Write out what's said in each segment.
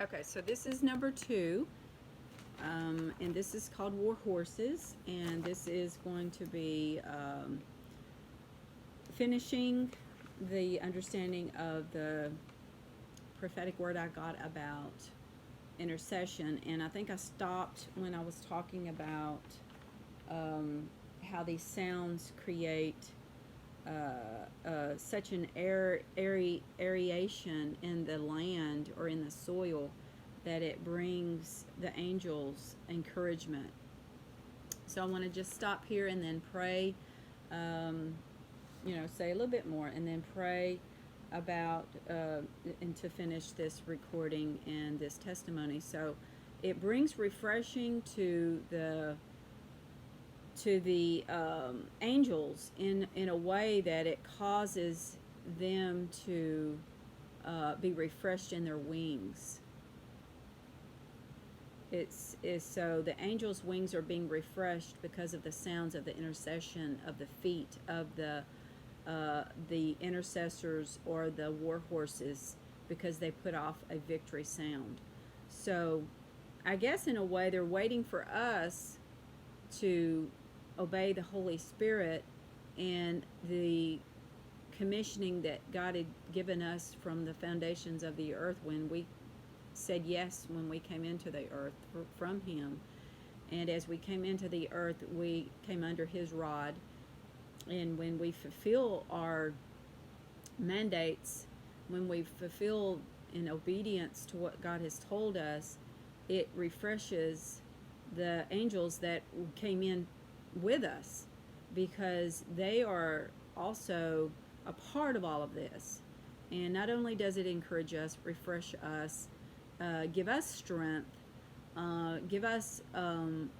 Okay, so this is number 2, and this is called War Horses, and this is going to be finishing the understanding of the prophetic word I got about intercession. And I think I stopped when I was talking about how these sounds create such an aeration in the land or in the soil that it brings the angels encouragement. So I want to just stop here and then pray, say a little bit more, and then pray about and to finish this recording and this testimony. So it brings refreshing to the angels in a way that it causes them to be refreshed in their wings. It's so the angels' wings are being refreshed because of the sounds of the intercession of the feet of the intercessors or the war horses, because they put off a victory sound. So I guess in a way they're waiting for us to obey the Holy Spirit and the commissioning that God had given us from the foundations of the earth when we said yes when we came into the earth from Him. And as we came into the earth, we came under His rod. And when we fulfill our mandates, when we fulfill in obedience to what God has told us, it refreshes the angels that came in with us, because they are also a part of all of this. And not only does it encourage us, refresh us, give us strength, give us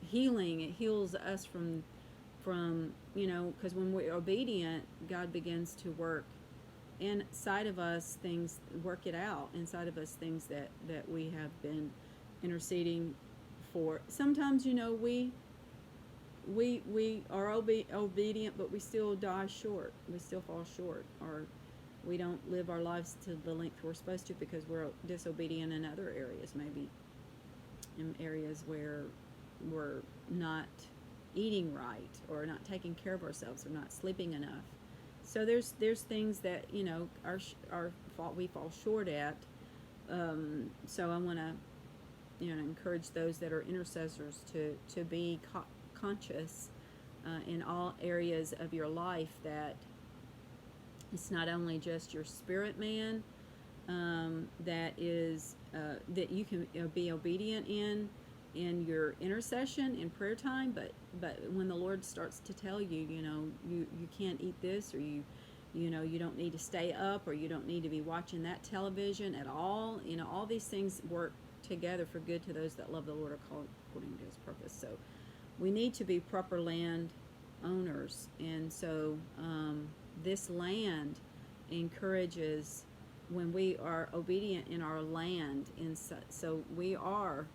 healing. It heals us from because when we're obedient, God begins to work inside of us things, work it out inside of us, things that we have been interceding for. Sometimes we are obedient, but we still die short. We still fall short, or we don't live our lives to the length we're supposed to because we're disobedient in other areas, maybe in areas where we're not eating right, or not taking care of ourselves, or not sleeping enough. So there's things that our fault, we fall short at. So I want to encourage those that are intercessors to be conscious in all areas of your life, that it's not only just your spirit man that you can be obedient in your intercession in prayer time, but when the Lord starts to tell you, you can't eat this, or you don't need to stay up, or you don't need to be watching that television at all. All these things work together for good to those that love the Lord, are called according to His purpose. So we need to be proper land owners, and so this land encourages when we are obedient in our land. So we are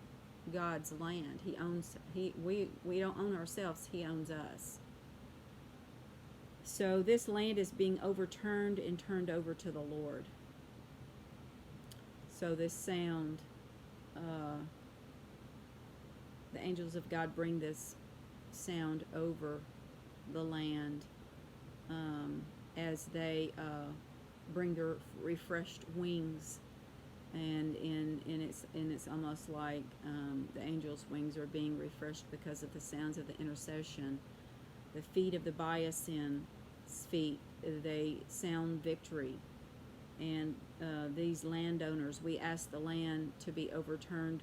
God's land. He owns. We don't own ourselves. He owns us. So this land is being overturned and turned over to the Lord. So this sound, the angels of God bring this sound over the land as they bring their refreshed wings, and it's almost like the angels' wings are being refreshed because of the sounds of the intercession. The feet of the Biasin feet, they sound victory. And these landowners, we ask the land to be overturned.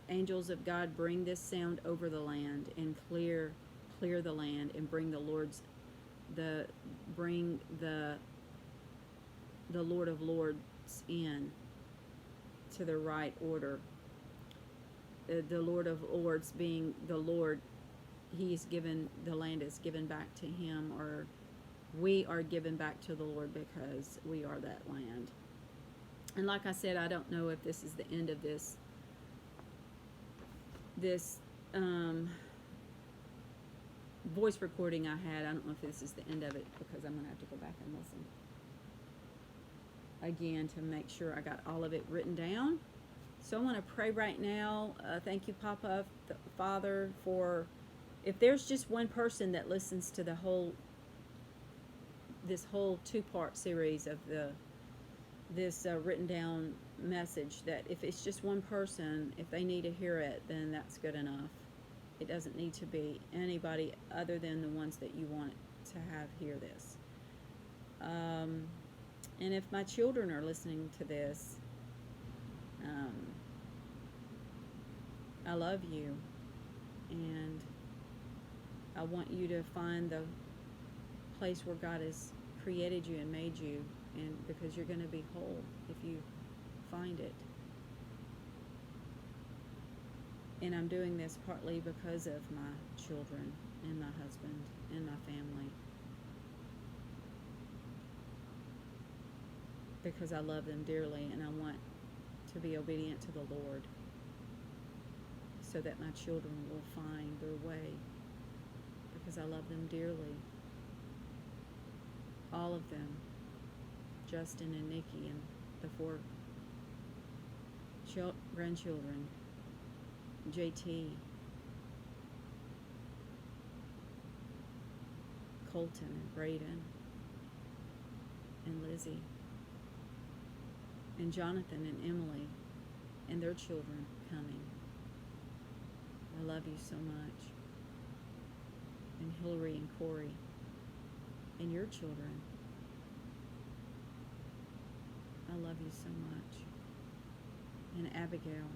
Angels of God bring this sound over the land and clear the land, and bring the Lord of Lords in to the right order. The Lord of Lords being the Lord. He's given, the land is given back to Him, or we are given back to the Lord because we are that land. And like I said, I don't know if this is the end of this voice recording I had. I don't know if this is the end of it, because I'm going to have to go back and listen. again to make sure I got all of it written down. So I want to pray right now. Thank you, Papa, Father, for if there's just one person that listens to this whole two-part series of this written down message, that if it's just one person, if they need to hear it, then that's good enough. It doesn't need to be anybody other than the ones that you want to have hear this. And if my children are listening to this, I love you, and I want you to find the place where God has created you and made you, and because you're going to be whole if you find it. And I'm doing this partly because of my children and my husband and my family, because I love them dearly and I want to be obedient to the Lord so that my children will find their way, because I love them dearly. All of them, Justin and Nikki and the 4 grandchildren, JT, Colton and Braden and Lizzie and Jonathan and Emily and their children coming. I love you so much. And Hillary and Corey and your children. I love you so much. And Abigail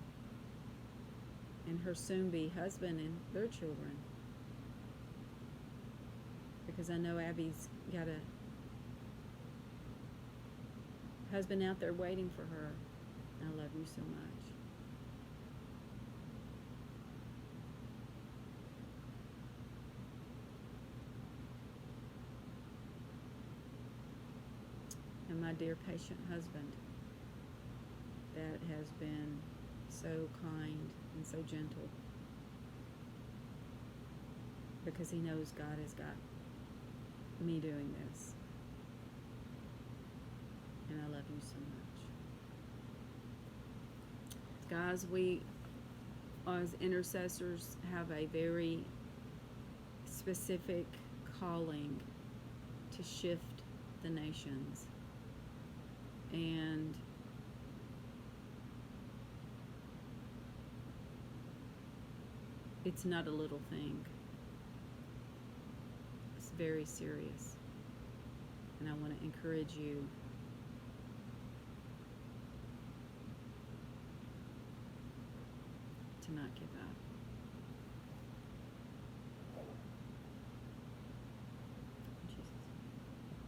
and her soon-be husband and their children, because I know Abby's got a husband out there waiting for her. I love you so much. And my dear patient husband that has been so kind and so gentle, because he knows God has got me doing this. And I love you so much. Guys, we as intercessors have a very specific calling to shift the nations. And it's not a little thing. It's very serious. And I want to encourage you to not give up.